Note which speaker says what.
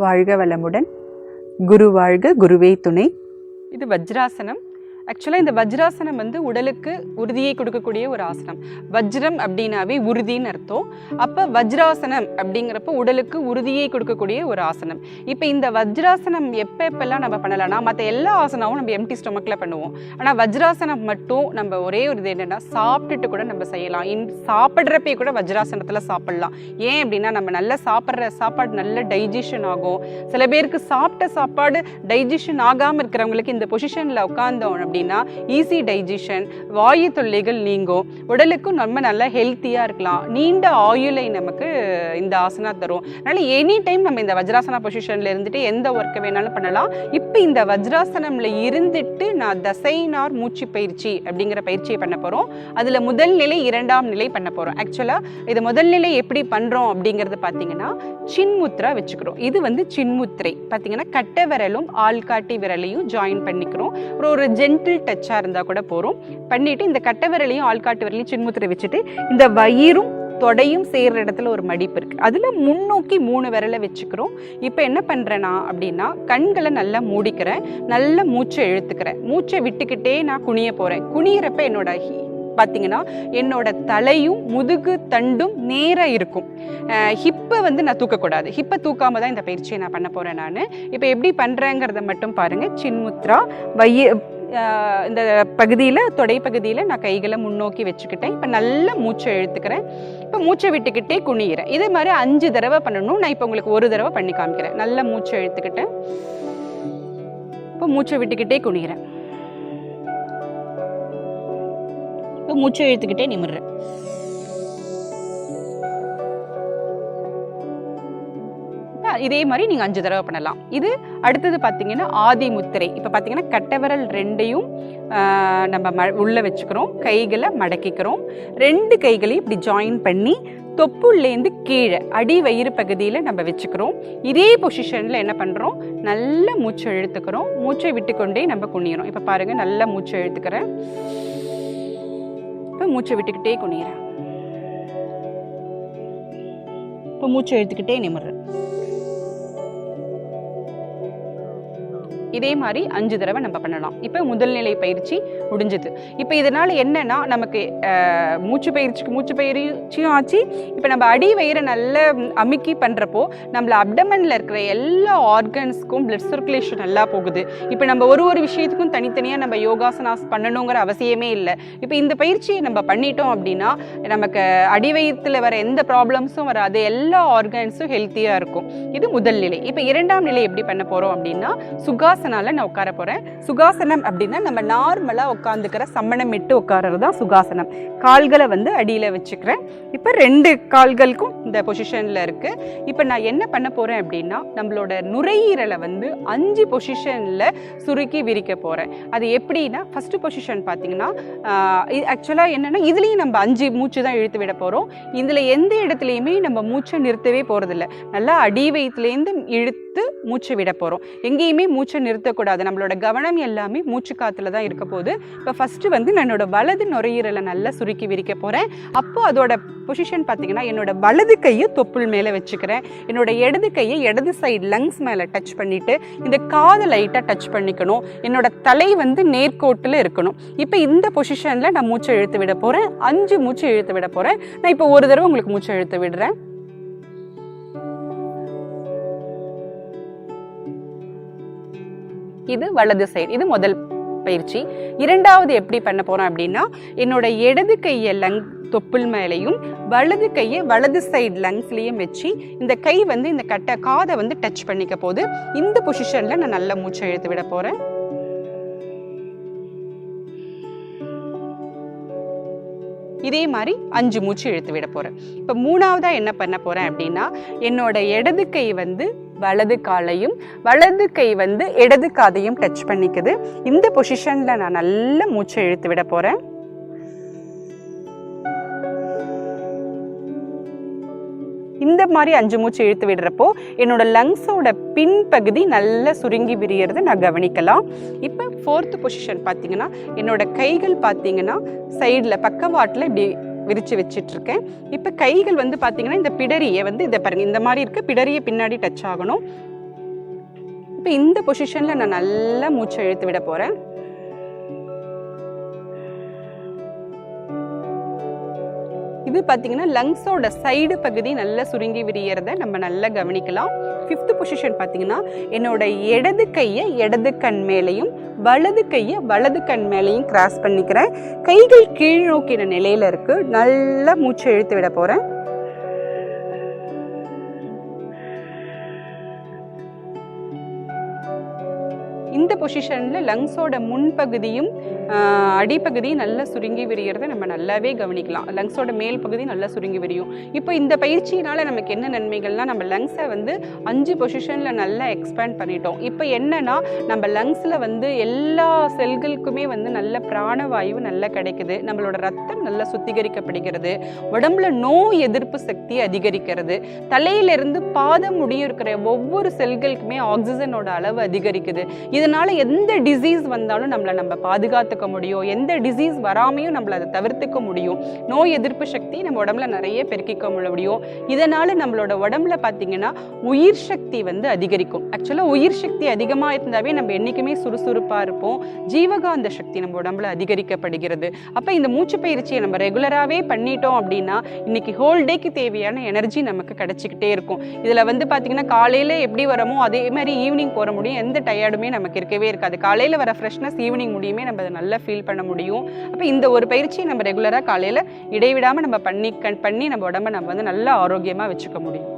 Speaker 1: வாழ்க வளமுடன். குரு வாழ்க, குருவே துணை. இது வஜ்ராசனம். ஆக்சுவலாக இந்த வஜ்ராசனம் வந்து உடலுக்கு உறுதியை கொடுக்கக்கூடிய ஒரு ஆசனம். வஜ்ரம் அப்படின்னாவே உறுதின்னு அர்த்தம். அப்போ வஜ்ராசனம் அப்படிங்கிறப்போ உடலுக்கு உறுதியை கொடுக்கக்கூடிய ஒரு ஆசனம். இப்போ இந்த வஜ்ராசனம் எப்பெல்லாம் நம்ம பண்ணலாம்னா, மற்ற எல்லா ஆசனமும் நம்ம எம்டி ஸ்டொமக்கில் பண்ணுவோம். ஆனால் வஜ்ராசனம் மட்டும் நம்ம ஒரே ஒரு இது என்னென்னா, சாப்பிட்டுட்டு கூட நம்ம செய்யலாம். சாப்பிட்றப்பே கூட வஜ்ராசனத்தில் சாப்பிட்லாம். ஏன் அப்படின்னா, நம்ம நல்லா சாப்பிட்ற சாப்பாடு நல்ல டைஜஷன் ஆகும். சில பேருக்கு சாப்பிட்ட சாப்பாடு டைஜஷன் ஆகாமல் இருக்கிறவங்களுக்கு இந்த பொசிஷனில் உட்கார்ந்தோம் அப்படின்னா ஈஸி டைஜஷன், வாயு தொல்லைகள் நீங்கும், உடலுக்கும் ரொம்ப நல்லா ஹெல்த்தியாக இருக்கலாம். நீண்ட ஆயுளை நமக்கு இந்த ஆசனா தரும். அதனால எனி டைம் நம்ம இந்த வஜ்ராசனா பொசிஷனில் இருந்துட்டு எந்த ஒர்க்கை வேணாலும் பண்ணலாம். இப்போ இந்த வஜ்ராசனம்ல இருந்துட்டு நான் தசைநார் மூச்சு பயிற்சி அப்படிங்கிற பயிற்சியை பண்ண போகிறோம். அதில் முதல் நிலை, இரண்டாம் நிலை பண்ண போகிறோம். ஆக்சுவலாக இது முதல் நிலை எப்படி பண்ணுறோம் அப்படிங்கிறது பார்த்தீங்கன்னா, சின்முத்ரா வச்சுக்கிறோம். இது வந்து சின்முத்திரை பார்த்தீங்கன்னா, கட்டை விரலும் ஆள்காட்டி விரலையும் ஜாயின் பண்ணிக்கிறோம். ஒரு ஜென்டில் டச்சாக இருந்தால் கூட போகிறோம். பண்ணிவிட்டு இந்த கட்டை விரலையும் ஆள்காட்டு விரலையும் சின்முத்திரை வச்சுட்டு, இந்த வயிறும் தொடையும் சேர்ற இடத்துல ஒரு மடிப்பு இருக்குது, அதில் முன்னோக்கி 3 விரலை வச்சுக்கிறோம். இப்போ என்ன பண்ணுறேன்னா அப்படின்னா, கண்களை நல்லா மூடிக்கிறேன், நல்லா மூச்சை இழுத்துக்கிறேன். மூச்சை விட்டுக்கிட்டே நான் குனிய போகிறேன். குனியிறப்ப என்னோட பார்த்தீங்கன்னா என்னோட தலையும் முதுகு தண்டும் நேராக இருக்கும். ஹிப்பை வந்து நான் தூக்கக்கூடாது. ஹிப்பை தூக்காம தான் இந்த பயிற்சியை நான் பண்ண போகிறேன். நான் இப்போ எப்படி பண்ணுறேங்கிறத மட்டும் பாருங்கள். சின்முத்ரா இந்த பகுதியில், தொடை பகுதியில் நான் கைகளை முன்னோக்கி வச்சுக்கிட்டேன். இப்போ நல்லா மூச்சை இழுத்துக்கிறேன். இப்போ மூச்சை விட்டுக்கிட்டே குனிகிறேன். இதே மாதிரி 5 தடவை பண்ணணும். நான் இப்போ உங்களுக்கு ஒரு தடவை பண்ணி காமிக்கிறேன். நல்லா மூச்சை இழுத்துக்கிட்டேன். இப்போ மூச்சை விட்டுக்கிட்டே குனிகிறேன். இப்போ மூச்சை இழுத்துக்கிட்டே நிமிர்றேன். இதே மாதிரி நீங்கள் 5 தடவை பண்ணலாம். இது அடுத்தது பார்த்தீங்கன்னா ஆதி முத்திரை. இப்போ பார்த்தீங்கன்னா கட்டவிரல் 2ஐயும் நம்ம உள்ளே வச்சுக்கிறோம். கைகளை மடக்கிக்கிறோம். 2 கைகளையும் இப்படி ஜாயின் பண்ணி தொப்புள்லேருந்து கீழே அடி வயிறு பகுதியில் நம்ம வச்சுக்கிறோம். இதே பொசிஷனில் என்ன பண்ணுறோம், நல்லா மூச்சை இழுத்துக்கிறோம். மூச்சை விட்டுக்கொண்டே நம்ம குனிகிறோம். இப்போ பாருங்கள், நல்லா மூச்சை இழுத்துக்கிறேன். இப்போ மூச்சை விட்டுக்கிட்டே குனிகிறேன். இப்போ மூச்சை இழுத்துக்கிட்டே நிமிர்றேன். இதே மாதிரி 5 தடவை நம்ம பண்ணலாம். இப்போ முதல் நிலை பயிற்சி முடிஞ்சது. இப்போ இதனால் என்னன்னா, நமக்கு மூச்சு பயிற்சியும் ஆச்சு. இப்போ நம்ம அடி வயிறை நல்லா அமுக்கி பண்ணுறப்போ நம்மள அப்டமனில் இருக்கிற எல்லா ஆர்கன்ஸ்க்கும் பிளட் சர்க்குலேஷன் நல்லா போகுது. இப்போ நம்ம ஒரு விஷயத்துக்கும் தனித்தனியாக நம்ம யோகாசனாஸ் பண்ணணுங்கிற அவசியமே இல்லை. இப்போ இந்த பயிற்சியை நம்ம பண்ணிட்டோம் அப்படின்னா நமக்கு அடி வயிற்றில் வர எந்த ப்ராப்ளம்ஸும் வராது. எல்லா ஆர்கன்ஸும் ஹெல்த்தியாக இருக்கும். இது முதல் நிலை. இப்போ இரண்டாம் நிலை எப்படி பண்ண போகிறோம் அப்படின்னா, சுகாசனால நான் உட்கார போகிறேன். சுகாசனம் அப்படின்னா நம்ம நார்மலாக உட்காந்துக்கிற சம்மணம் இட்டு உட்காரது தான் சுகாசனம். கால்களை வந்து அடியில் வச்சுக்கிறேன். இப்போ 2 கால்களுக்கும் இந்த பொசிஷனில் இருக்குது. இப்போ நான் என்ன பண்ண போகிறேன் அப்படின்னா, நம்மளோட நுரையீரலை வந்து 5 பொசிஷனில் சுருக்கி விரிக்க போகிறேன். அது எப்படின்னா, ஃபஸ்ட்டு பொசிஷன் பார்த்தீங்கன்னா, ஆக்சுவலாக என்னென்னா இதுலேயும் நம்ம 5 மூச்சு தான் இழுத்து விட போகிறோம். இதில் எந்த இடத்துலையுமே நம்ம மூச்சை நிறுத்தவே போகிறதில்ல. நல்லா அடி வயிற்றுலேருந்து இழுத்து மூச்சை விட போகிறோம். எங்கேயுமே மூச்சை நிறுத்தக்கூடாது. நம்மளோட கவனம் எல்லாமே மூச்சு காற்றுல தான் இருக்க போகுது. இப்போ ஃபஸ்ட்டு வந்து நான் என்னோட வலது நுரையீரலை நல்லா சுருக்கி விரிக்க போகிறேன். அப்போ அதோட பொசிஷன் பார்த்தீங்கன்னா, என்னோட வலது கையை தொப்புள் மேலே வச்சுக்கிறேன். என்னோட இடது கையை இடது சைடு லங்ஸ் மேலே டச் பண்ணிவிட்டு இந்த காதை லைட்டாக டச் பண்ணிக்கணும். என்னோட தலை வந்து நேர்கோட்டில் இருக்கணும். இப்போ இந்த பொசிஷனில் நான் மூச்சை இழுத்து விட போகிறேன். 5 மூச்சு இழுத்து விட போகிறேன். நான் இப்போ ஒரு தடவை உங்களுக்கு மூச்சை இழுத்து விடுறேன். இது வலது சைடு. இது முதல் பயிற்சி. இரண்டாவது எப்படி பண்ண போறோம் அப்படின்னா, என்னோட இடது கையை தொப்புள் மேலையும் வலது கையை வலது சைடு லங்ஸ்லையும் வச்சு இந்த கை வந்து இந்த காதை வந்து டச் பண்ணிக்க போது இந்த பொசிஷன்ல நான் நல்ல மூச்சை இழுத்து விட போறேன். இதே மாதிரி 5 மூச்சு இழுத்து விட போறேன். இப்போ மூணாவதா என்ன பண்ண போறேன் அப்படின்னா, என்னோட இடது கை வந்து வலது காலையும் வலது கை வந்து இடது காதையும் டச் பண்ணிக்குது. இந்த பொசிஷன்ல நான் நல்ல மூச்சை இழுத்து விட போறேன். இந்த மாதிரி 5 மூச்சு இழுத்து விடுறப்போ என்னோட லங்ஸோட பின்பகுதி நல்லா சுருங்கி விரியறதை நான் கவனிக்கலாம். இப்போ 4th பொசிஷன் பார்த்தீங்கன்னா, என்னோட கைகள் பார்த்தீங்கன்னா சைடில் பக்கவாட்டில் இப்படி விரிச்சு வச்சிட்டு இருக்கேன். இப்போ கைகள் வந்து பார்த்தீங்கன்னா இந்த பிடரியை வந்து இதை பாருங்க, இந்த மாதிரி இருக்க பிடரியை பின்னாடி டச் ஆகணும். இப்போ இந்த பொசிஷனில் நான் நல்லா மூச்சை இழுத்து விட போகிறேன். இது பார்த்தீங்கன்னா லங்ஸோட சைடு பகுதி நல்லா சுருங்கி விரியறத நம்ம நல்லா கவனிக்கலாம். 5th பொசிஷன் பார்த்தீங்கன்னா என்னோட இடது கையை இடது கண் மேலையும் வலது கையை வலது கண் மேலையும் கிராஸ் பண்ணிக்கிறேன். கைகள் கீழ் நோக்கின நிலையில இருக்கு. நல்லா மூச்சை இழுத்து விட போறேன். இந்த பொசிஷனில் லங்ஸோட முன்பகுதியும் அடிப்பகுதியும் நல்லா சுருங்கி விரியறத நம்ம நல்லாவே கவனிக்கலாம். லங்ஸோட மேல் பகுதி நல்லா சுருங்கி விரியும். இப்போ இந்த பயிற்சியினால் நமக்கு என்ன நன்மைகள்னால் நம்ம லங்ஸை வந்து 5 பொசிஷனில் நல்லா எக்ஸ்பேண்ட் பண்ணிட்டோம். இப்போ என்னன்னா நம்ம லங்ஸில் வந்து எல்லா செல்களுக்குமே வந்து நல்ல பிராணவாயு நல்லா கிடைக்குது. நம்மளோட ரத்தம் நல்லா சுத்திகரிக்கப்படுகிறது. உடம்புல நோய் எதிர்ப்பு சக்தி அதிகரிக்கிறது. தலையிலிருந்து பாதம் முடியும் இருக்கிற ஒவ்வொரு செல்களுக்குமே ஆக்சிஜனோட அளவு அதிகரிக்குது. இதனால எந்த டிசீஸ் வந்தாலும் நம்ம பாதுகாத்துக்க முடியும். எந்த டிசீஸ் வராமையும் நம்மள அதை தவிர்த்துக்க முடியும். நோய் எதிர்ப்பு சக்தி நம்ம உடம்புல நிறைய பெருக்கிக்க முடியும். இதனால நம்மளோட உடம்புல பார்த்தீங்கன்னா உயிர் சக்தி வந்து அதிகரிக்கும். ஆக்சுவலாக உயிர் சக்தி அதிகமாக இருந்தாவே நம்ம என்றைக்குமே சுறுசுறுப்பாக இருப்போம். ஜீவகாந்த சக்தி நம்ம உடம்புல அதிகரிக்கப்படுகிறது. அப்போ இந்த மூச்சு பயிற்சியை நம்ம ரெகுலராகவே பண்ணிட்டோம் அப்படின்னா இன்னைக்கு ஹோல் டேக்கு தேவையான எனர்ஜி நமக்கு கிடைச்சிக்கிட்டே இருக்கும். இதில் வந்து பார்த்தீங்கன்னா காலையில் எப்படி வரமோ அதே மாதிரி ஈவினிங் போகிற முடியும். எந்த டயர்டுமே நமக்கு இருக்கவே இருக்காது. காலையில் வர ஃப்ரெஷ்னஸ் ஈவினிங் முடியுமே நம்ம அதை நல்லா ஃபீல் பண்ண முடியும். அப்போ இந்த ஒரு பயிற்சியை நம்ம ரெகுலராக காலையில் இடைவிடாமல் நம்ம பண்ணி நம்ம உடம்பை நம்ம வந்து நல்லா ஆரோக்கியமாக வச்சுக்க முடியும்.